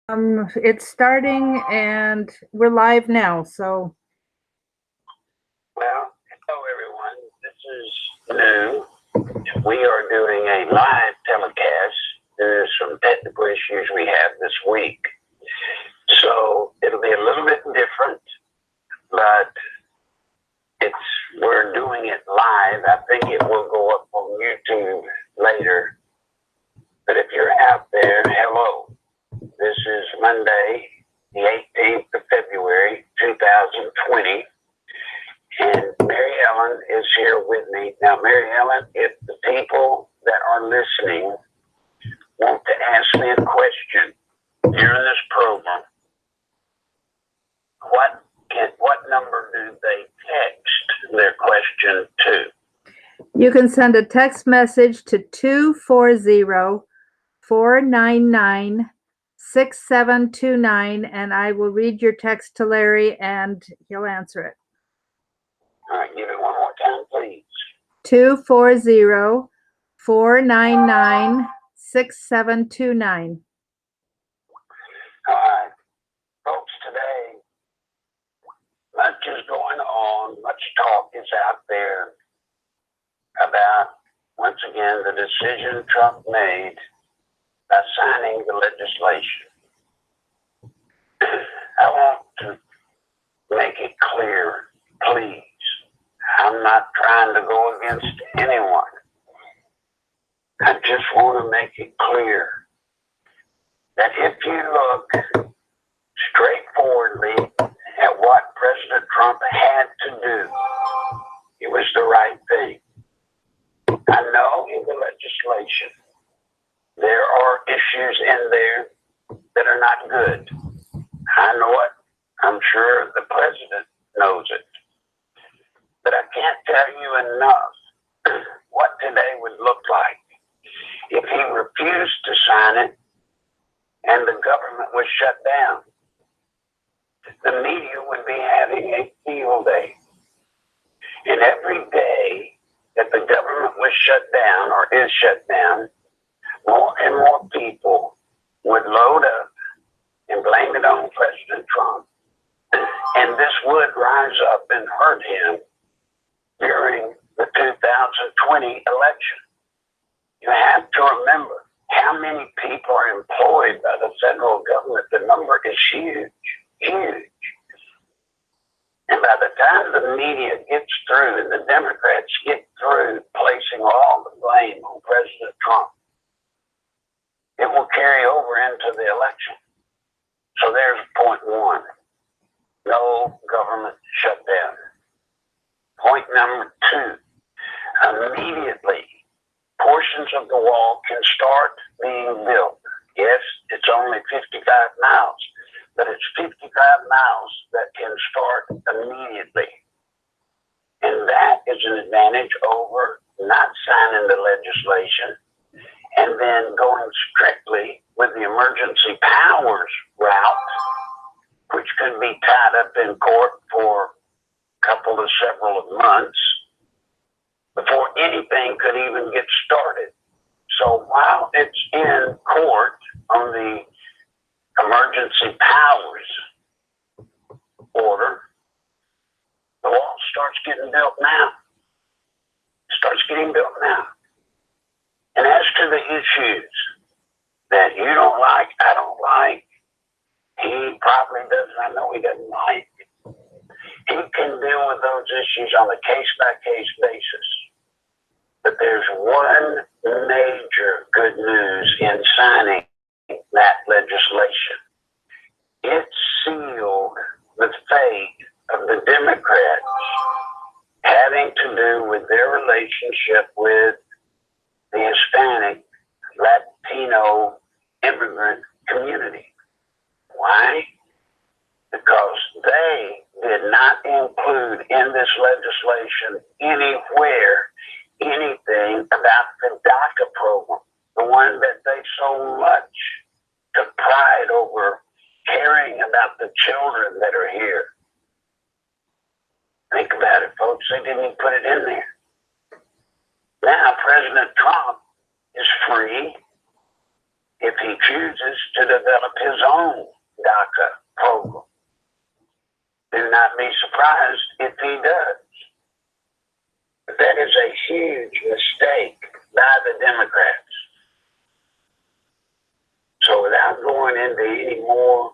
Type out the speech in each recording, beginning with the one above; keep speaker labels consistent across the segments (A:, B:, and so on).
A: It's starting and we're live now, so
B: Well, hello everyone. This is new. We are doing a live telecast. There's some technical issues we have this week. So it'll be a little bit different, but we're doing it live. I think it will go up on YouTube later. But if you're out there, hello. This is Monday, the 18th of February, 2020. And Mary Ellen is here with me. Now, Mary Ellen, if the people that are listening want to ask me a question during this program, what number do they text their question to?
A: you can send a text message to 240-499-6729, and I will read your text to Larry and he'll answer it.
B: All right, give it one more time, please.
A: 240-499-6729.
B: All right, folks, today, much is going on, much talk is out there about, once again, the decision Trump made by signing the legislation. I want to make it clear, please, I'm not trying to go against anyone. I just want to make it clear that if you look straightforwardly at what President Trump had to do, it was the right thing. I know in the legislation there are issues in there that are not good. I know it. I'm sure the president knows it. But I can't tell you enough what today would look like if he refused to sign it and the government was shut down. The media would be having a field day. And every day that the government was shut down or is shut down, more and more people would load up and blame it on President Trump. And this would rise up and hurt him during the 2020 election. You have to remember how many people are employed by the federal government. The number is huge, huge. And by the time the media gets through and the Democrats get through placing all the blame on President Trump, it will carry over into the election. So there's point one. No government shutdown. Point number two. Immediately, portions of the wall can start being built. Yes, it's only 55 miles, but it's 55 miles that can start immediately. And that is an advantage over not signing the legislation and then going strictly with the emergency powers route, which could be tied up in court for a couple to several of months before anything could even get started. So while it's in court on the emergency powers order, the wall starts getting built now. Starts getting built now. And as to the issues that you don't like, I don't like, he probably doesn't, I know he doesn't like, he can deal with those issues on a case-by-case basis. But there's one major good news in signing that legislation. It sealed the fate of the Democrats having to do with their relationship with the Hispanic, Latino immigrant community. Why? Because they did not include in this legislation anywhere anything about the DACA program, the one that they so much took pride over caring about the children that are here. Think about it, folks. They didn't even put it in there. Now President Trump is free if he chooses to develop his own DACA program. Do not be surprised if he does. But that is a huge mistake by the Democrats. So without going into any more,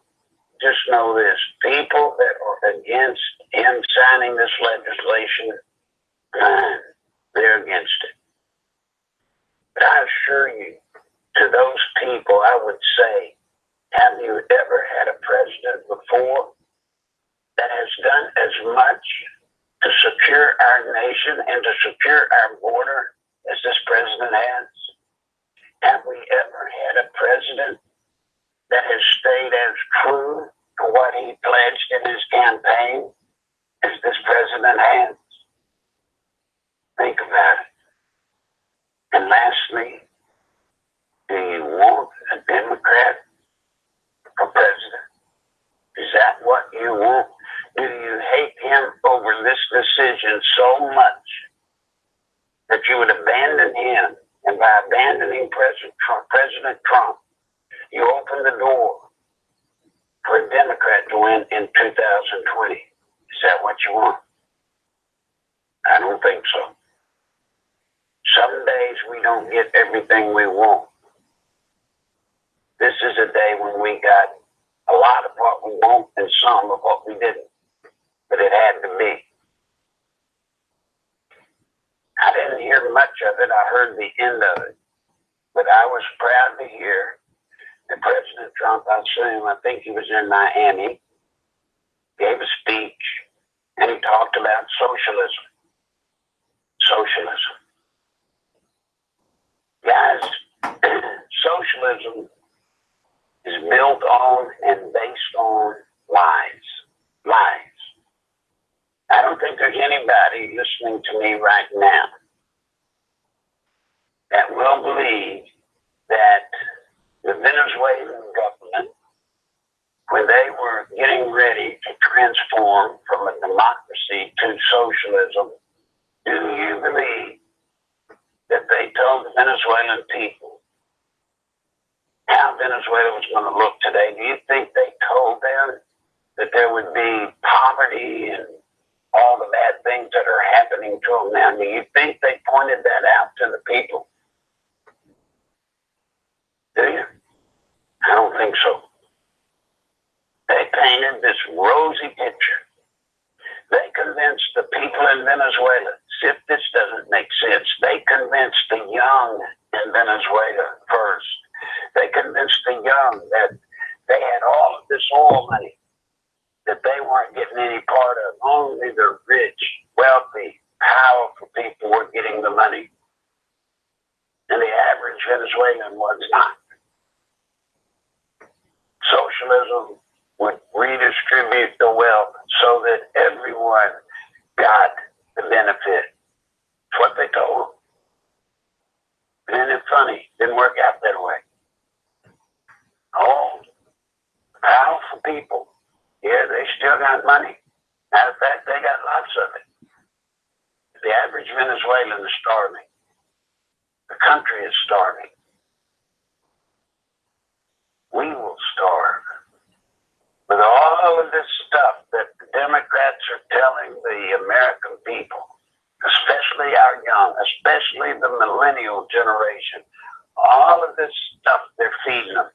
B: just know this: people that are against him signing this legislation, fine, they're against it. But I assure you, to those people, I would say, have you ever had a president before that has done as much to secure our nation and to secure our border as this president has? Have we ever had a president that has stayed as true to what he pledged in his campaign as this president has? Think about it. And lastly, do you want a Democrat for president? Is that what you want? Do you hate him over this decision so much that you would abandon him? And by abandoning President Trump, you open the door for a Democrat to win in 2020. Is that what you want? I don't think so. Some days we don't get everything we want. This is a day when we got a lot of what we want and some of what we didn't. But it had to be. I didn't hear much of it. I heard the end of it. But I was proud to hear that President Trump, I think he was in Miami, gave a speech, and he talked about socialism. Socialism. Guys, socialism is built on and based on lies. Lies. I don't think there's anybody listening to me right now that will believe that the Venezuelan government, when they were getting ready to transform from a democracy to socialism, do you believe that they told the Venezuelan people how Venezuela was going to look today? Do you think they told them that there would be poverty and all the bad things that are happening to them now? Do you think they pointed that out to the people? Do you? I don't think so. They painted this rosy picture. They convinced the people in Venezuela, see if this doesn't make sense, they convinced the young in Venezuela first. They convinced the young that they had all of this oil money that they weren't getting any part of. Only the rich, wealthy, powerful people were getting the money. And the average Venezuelan was not. Socialism would redistribute the wealth so that everyone got the benefit. That's what they told them. Isn't it funny? Didn't work out that way. Oh, powerful people. Yeah, they still got money. Matter of fact, they got lots of it. The average Venezuelan is starving. The country is starving. We will starve. With all of this stuff that the Democrats are telling the American people, especially our young, especially the millennial generation, all of this stuff they're feeding them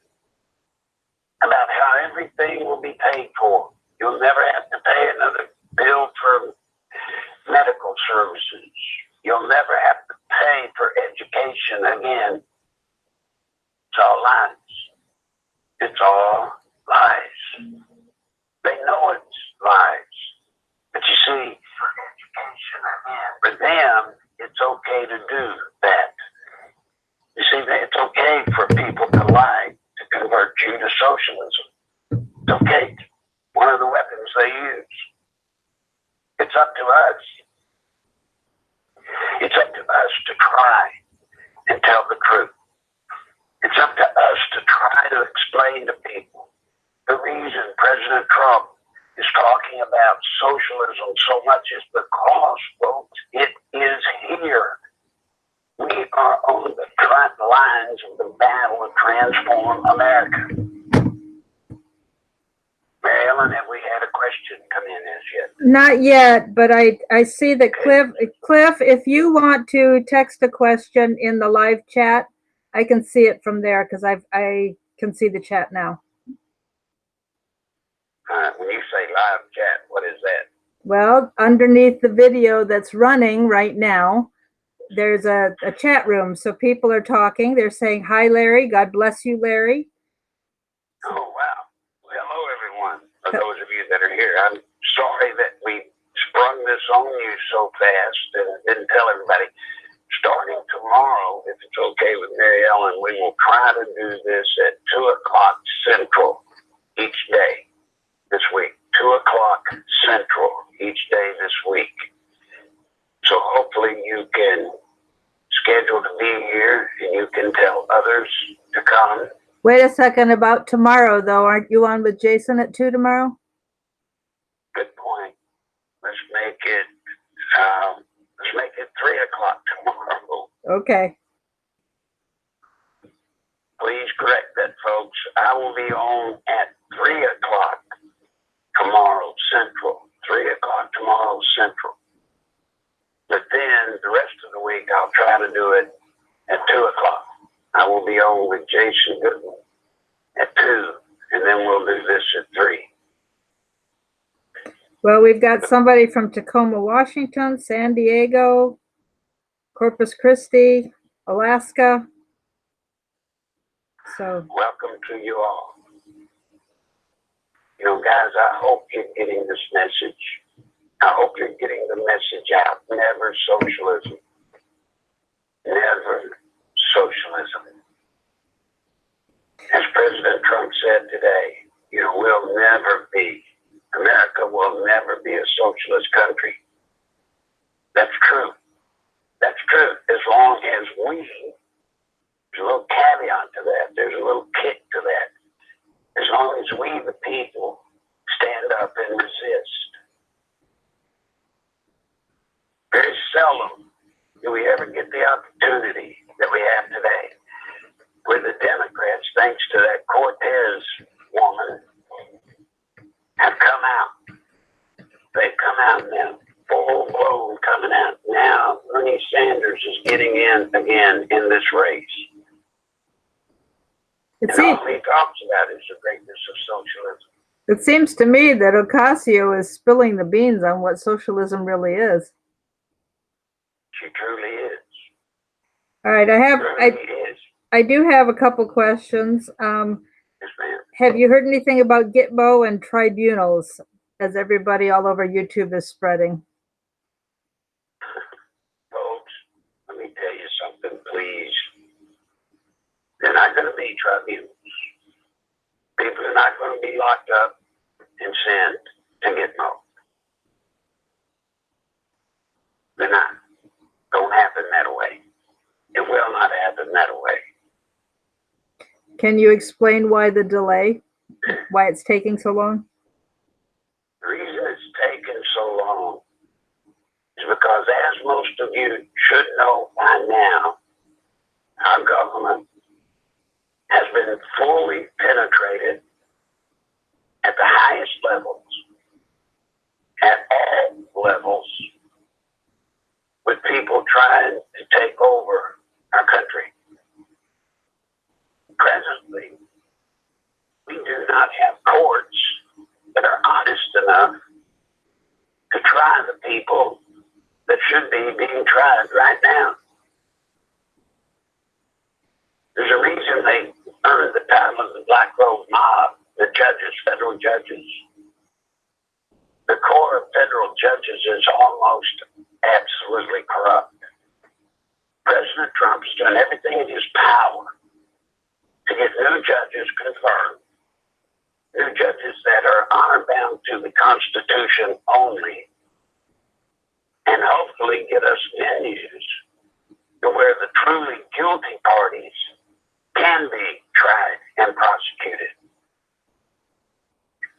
B: about how everything will be paid for. You'll never have to pay another bill for medical services. You'll never have to pay for education again. It's all lies. It's all lies. They know it's lies. But you see, for education again, for them, it's okay to do that. You see, it's okay for people to lie to convert you to socialism. It's okay. One of the weapons they use. It's up to us. It's up to us to try and tell the truth. It's up to us to try to explain to people the reason President Trump is talking about socialism so much is because, folks, it is here. We are on the front lines of the battle to transform America. Mary Ellen, have we had a question come in as yet?
A: Not yet, but I see that Cliff, if you want to text a question in the live chat, I can see it from there because I can see the chat now.
B: When you say live chat, what is that?
A: Well, underneath the video that's running right now, there's a chat room. So people are talking. They're saying, hi, Larry. God bless you, Larry.
B: Oh, wow. Well, hello, everyone. For those of you that are here, I'm sorry that we sprung this on you so fast and didn't tell everybody. Starting tomorrow, if it's okay with Mary Ellen, we will try to do this at 2 o'clock Central each day this week. 2 o'clock Central each day this week. So hopefully you can schedule to be here and you can tell others to come.
A: Wait a second about tomorrow, though. Aren't you on with Jason at 2 tomorrow?
B: Good point. Let's make it 3 o'clock tomorrow.
A: Okay.
B: Please correct that, folks. I will be on at 3 o'clock tomorrow Central. 3 o'clock tomorrow Central. But then the rest of the week I'll try to do it at 2 o'clock. I will be on with Jason Goodman at 2, and then we'll do this at 3.
A: Well, we've got somebody from Tacoma, Washington, San Diego, Corpus Christi, Alaska. So
B: welcome to you all. You know, guys, I hope you're getting this message. I hope you're getting the message out. Never socialism. Never socialism. As President Trump said today, you know, America will never be a socialist country. That's true. That's true. As long as there's a little caveat to that, there's a little kick to that. As long as we, the people, stand up and resist. Very seldom do we ever get the opportunity that we have today, where the Democrats, thanks to that Cortez woman, have come out. They've come out now, full blown coming out. Now Bernie Sanders is getting in again in this race. And all he talks about is the greatness of socialism.
A: It seems to me that Ocasio is spilling the beans on what socialism really is.
B: She truly is.
A: All right, I do have a couple questions.
B: Yes, ma'am.
A: Have you heard anything about Gitmo and tribunals, as everybody all over YouTube is spreading?
B: Folks, let me tell you something, please. They're not going to be tribunals. People are not going to be locked up and sent to Gitmo. They're not. Don't happen that way. It will not happen that way.
A: Can you explain why the delay? Why it's taking so long?
B: The reason it's taken so long is because, as most of you should know by now, our government has been fully penetrated at the highest levels, at all levels, with people trying to take over our country. Presently, we do not have courts that are honest enough to try the people that should be being tried right now. There's a reason they earned the title of the Black Robe Mob, the judges, federal judges. The core of federal judges is almost absolutely corrupt. President Trump is doing everything in his power to get new judges confirmed, new judges that are honor-bound to the Constitution only, and hopefully get us venues to where the truly guilty parties can be tried and prosecuted.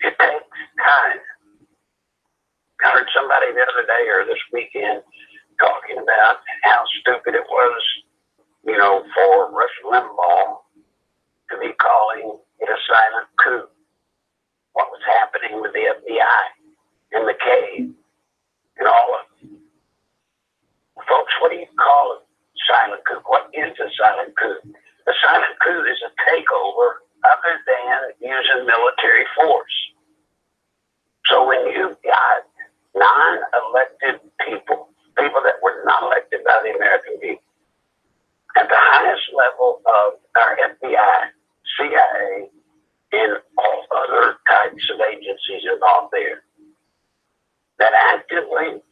B: It takes time. I heard somebody the other day or this weekend talking about how stupid it was for Rush Limbaugh to be calling it a silent coup. What was happening with the FBI in the cave and all of it. Folks, what do you call a silent coup? What is a silent coup? A silent coup is a takeover other than using military force. So when you've got non-elected people that were not elected by the American people, at the highest level of our FBI, CIA, and all other types of agencies involved there, that actively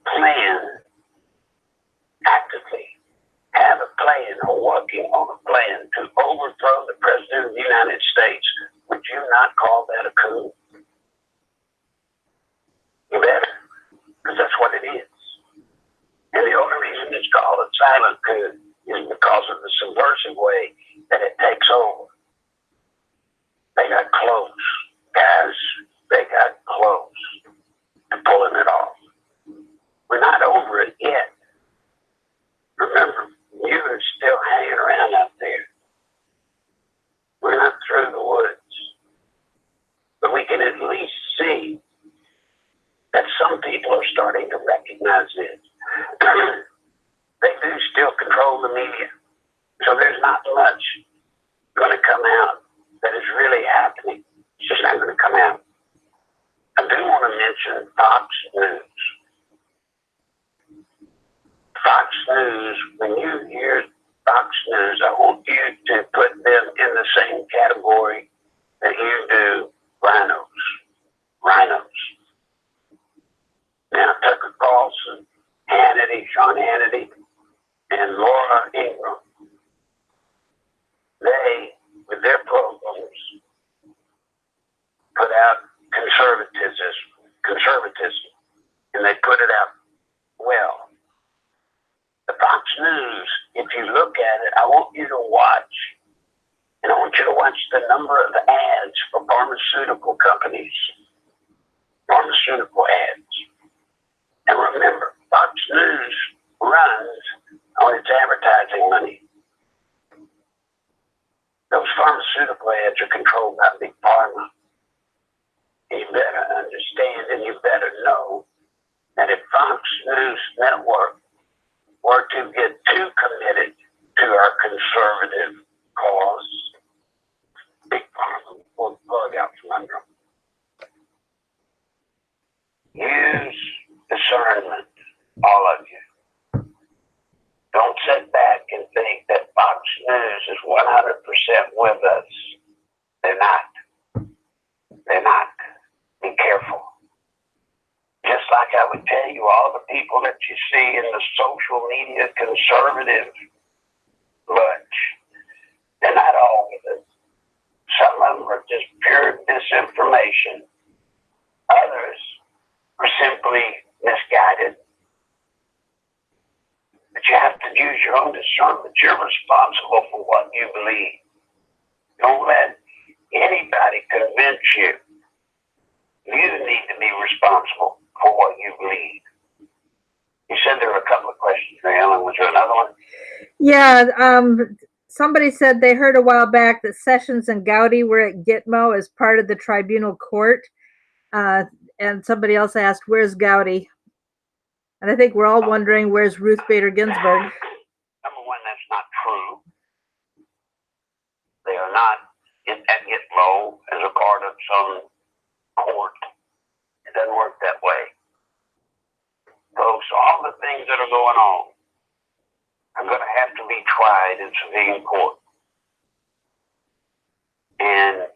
B: have a plan or working on a plan to overthrow the President of the United States, would you not call that a coup? You better, because that's what it is. And the only reason it's called a silent coup is because of the subversive way that it takes over. They got close, guys. They got close to pulling it off. We're not over it yet. Remember, you are still hanging around out there. We're not through the woods. But we can at least see that some people are starting to recognize this. They do still control the media. So there's not much going to come out that is really happening. It's just not going to come out. I do want to mention Fox News. Fox News, when you hear Fox News, I want you to put them in the same category that you do rhinos. Now, Tucker Carlson, Sean Hannity, and Laura Ingraham, they, with their programs, put out conservatism, and they put it out well. The Fox News, if you look at it, I want you to watch, and I want you to watch the number of ads for pharmaceutical companies, pharmaceutical ads. And remember, Fox News runs on its advertising money. Those pharmaceutical ads are controlled by Big Pharma. You better understand and you better know that if Fox News Network were to get too committed to our conservative cause, Big Pharma will pull the plug out from under them. Use discernment, all of you. Don't sit back and think that Fox News is 100% with us. They're not. They're not. Be careful. Just like I would tell you, all the people that you see in the social media conservative bunch, they're not all with us. Some of them are just pure disinformation. Others are simply misguided. But you have to use your own discernment. You're responsible for what you believe. Don't let anybody convince you. You need to be responsible for what you believe. You said there were a couple of questions, Ellen. Was there another one?
A: Yeah, somebody said they heard a while back that Sessions and Gowdy were at Gitmo as part of the tribunal court. And somebody else asked, where's Gowdy? And I think we're all wondering, where's Ruth Bader Ginsburg?
B: Number one, that's not true. They are not at Gitmo as a part of some court. It doesn't work that way. Folks, all the things that are going on are going to have to be tried in civilian court. And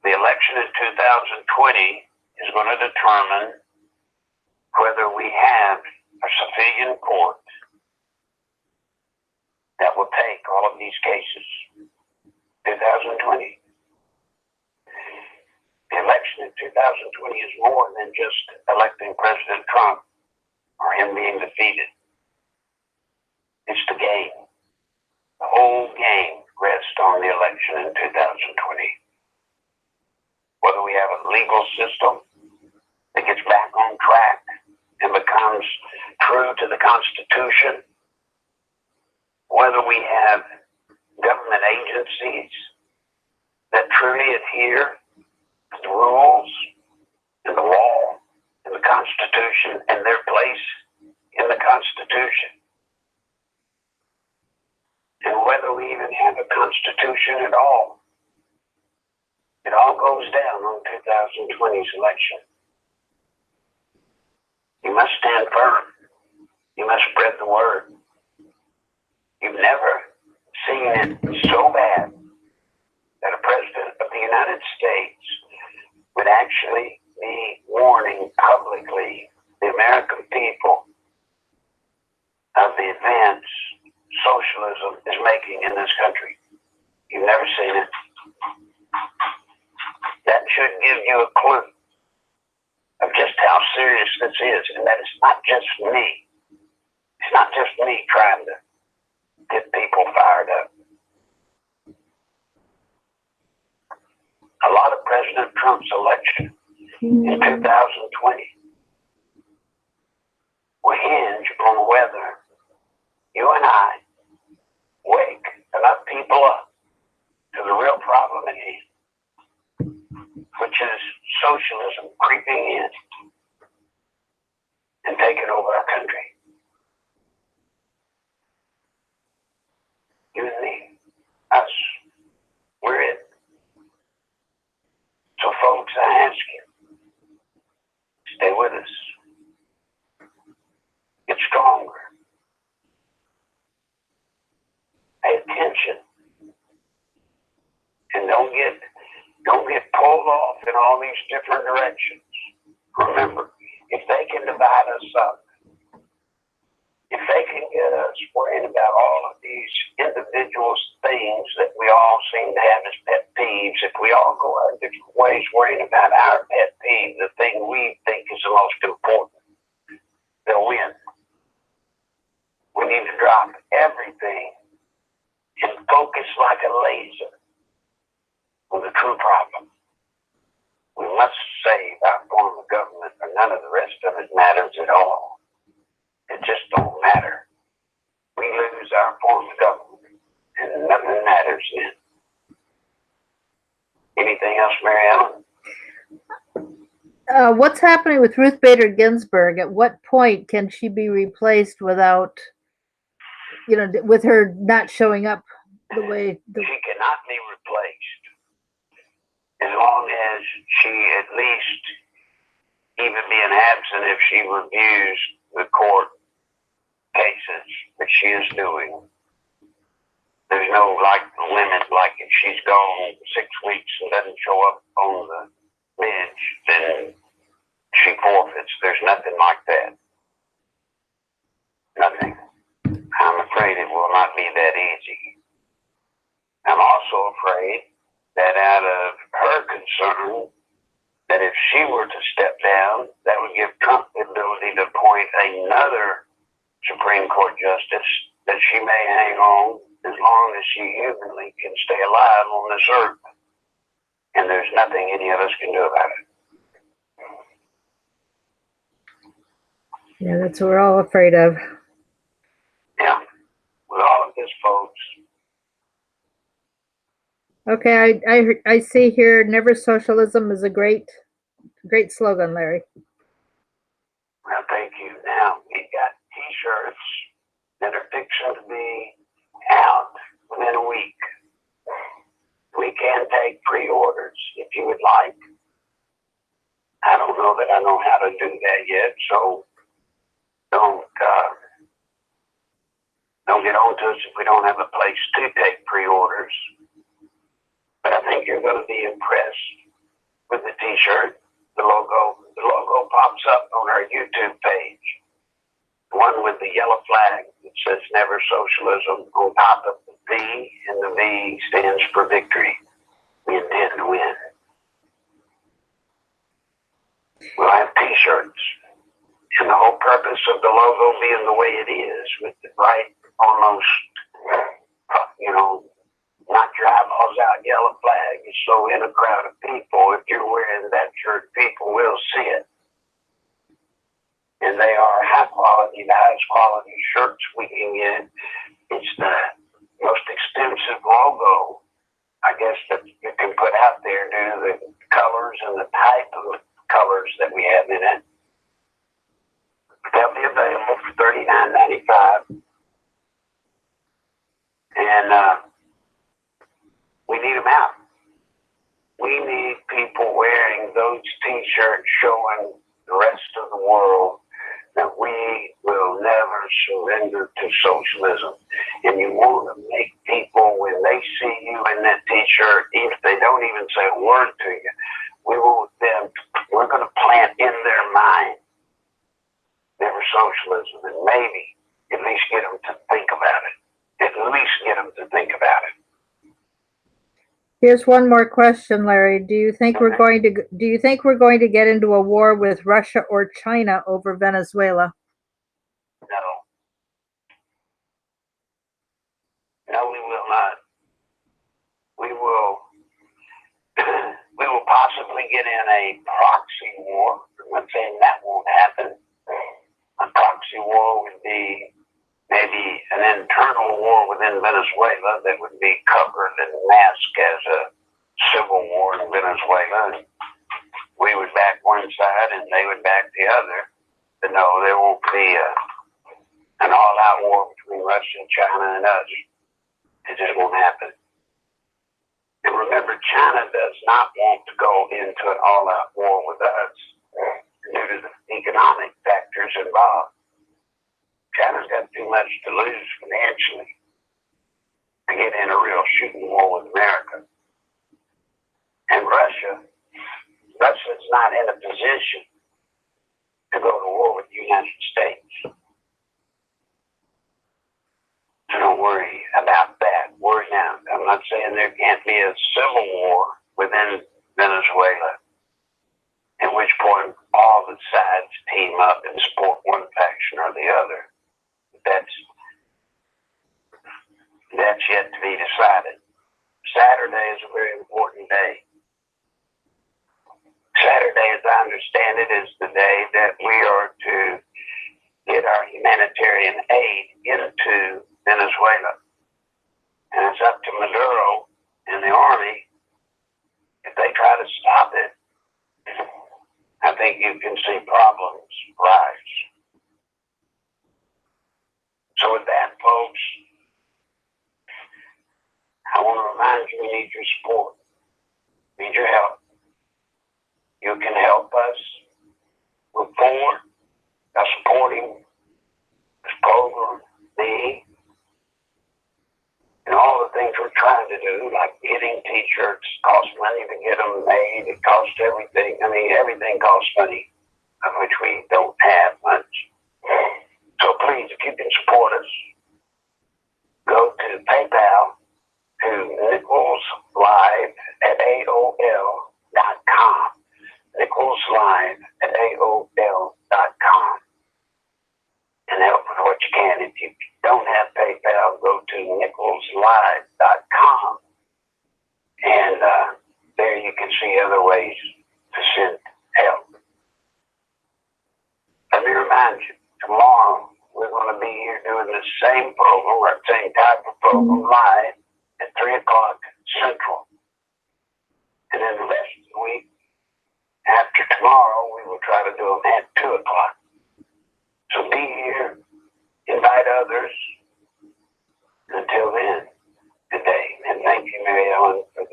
B: the election in 2020 is going to determine whether we have a civilian court that will take all of these cases. 2020. The election in 2020 is more than just electing President Trump or him being defeated. It's the game. The whole game rests on the election in 2020. Whether we have a legal system that gets back on track and becomes true to the Constitution, whether we have government agencies that truly adhere to the rules and the law and the Constitution and their place in the Constitution. And whether we even have a Constitution at all, it all goes down on 2020's election. You must stand firm. You must spread the word. You've never seen it so bad that a president of the United States would actually be warning publicly the American people of the advance socialism is making in this country. You've never seen it. That should give you a clue of just how serious this is, and that it's not just me. It's not just me trying to get people fired up. A lot of President Trump's election in 2020 will hinge on whether you and I wake enough people up to the real problem at hand, which is socialism creeping in and taking over our country. You and me, us, we're it. So folks, I ask you, stay with us. Get stronger. Pay attention. And don't get pulled off in all these different directions. Remember, if they can divide us up, if they can get us worrying about all of these individual things that we all seem to have as pet peeves, if we all go our different ways worrying about our pet peeve, the thing we think is the most important, they'll win. We need to drop everything and focus like a laser on the true problem. We must save our form of government, or none of the rest of it matters at all. It just don't matter. We lose our form of government, and nothing matters then. Anything else, Mary Ellen?
A: What's happening with Ruth Bader Ginsburg? At what point can she be replaced without, with her not showing up the way?
B: She cannot be replaced as long as she at least, even being absent, if she reviews the court cases that she is doing. There's no limit, like if she's gone 6 weeks and doesn't show up on the bench, then she forfeits. There's nothing like that. Nothing. I'm afraid it will not be that easy. I'm also afraid that out of her concern, that if she were to step down, that would give Trump the ability to appoint another Supreme Court justice that she may hang on as long as she humanly can stay alive on this earth. And there's nothing any of us can do about it.
A: Yeah, that's what we're all afraid of.
B: Yeah, with all of this, folks.
A: Okay, I see here, never socialism is a great slogan, Larry.
B: Well, thank you. Now, we got t-shirts that are fixing to be out within a week. We can take pre-orders if you would like. I don't know that I know how to do that yet, so don't get on to us if we don't have a place to take pre-orders. But I think you're going to be impressed with the t-shirt. The logo pops up on our YouTube page. The one with the yellow flag that says Never Socialism on top of the V, and the V stands for victory. We intend to win. We'll have t-shirts. And the whole purpose of the logo being the way it is, with the bright, almost, knock your eyeballs out yellow flag, is so in a crowd of people, if you're wearing that shirt, people will see it. And they are high quality, the highest quality shirts we can get. It's the most expensive logo, I guess, that you can put out there due to the colors and the type of colors that we have in it. They'll be available for $39.95. And we need them out. We need people wearing those t-shirts showing the rest of the world that we will never surrender to socialism. And you want to make people, when they see you in that t-shirt, even if they don't even say a word to you, we're going to plant in their mind never socialism, and maybe at least get them to think about it. At least get them to think about it.
A: Here's one more question, Larry. Do you think we're going to get into a war with Russia or China over Venezuela?
B: No. No, we will not. We will possibly get in a proxy war. I'm not saying that won't happen. A proxy war would be maybe an internal war within Venezuela that would be covered and masked as a civil war in Venezuela. We would back one side and they would back the other. But no, there won't be an all-out war between Russia and China and us. It just won't happen. And remember, China does not want to go into an all-out war with us due to the economic factors involved. China's got too much to lose financially to get in a real shooting war with America. And Russia's not in a position to go to war with the United States. So don't worry about that. Worry now. I'm not saying there can't be a civil war within Venezuela, at which point all the sides team up and support one faction or the other. That's yet to be decided. Saturday is a very important day. Saturday, as I understand it, is the day that we are to get our humanitarian aid into Venezuela. And it's up to Maduro and the army. If they try to stop it, I think you can see problems rise. So with that, folks, I want to remind you we need your support. We need your help. You can help us move forward by supporting this program, me, and all the things we're trying to do, like getting t-shirts. Costs money to get them made. It costs everything. I mean, everything costs money, of which we don't have much. So please, if you can support us, go to PayPal to Nichols Live at AOL.com. Nichols Live at AOL.com. And help with what you can. If you don't have PayPal, go to NicholsLive.com. And there you can see other ways to send help. Let me remind you, tomorrow we're going to be here doing the same program, or same type of program, live at 3 o'clock Central. And then the rest of the week, after tomorrow, we will try to do them at 2 o'clock. So be here, invite others. Until then, good day. And thank you, Mary Ellen, for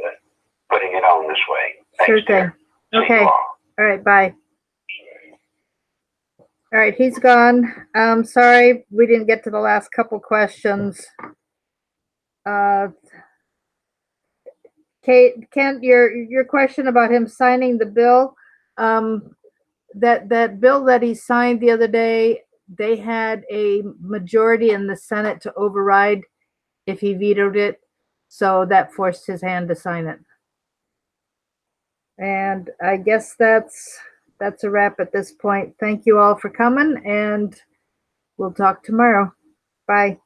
B: putting it on this way.
A: Sure thing. Okay. All right, bye. All right, he's gone. Sorry we didn't get to the last couple questions. Kate, Kent, your question about him signing the bill, that bill that he signed the other day, they had a majority in the Senate to override if he vetoed it, so that forced his hand to sign it. And I guess that's a wrap at this point. Thank you all for coming, and we'll talk tomorrow. Bye.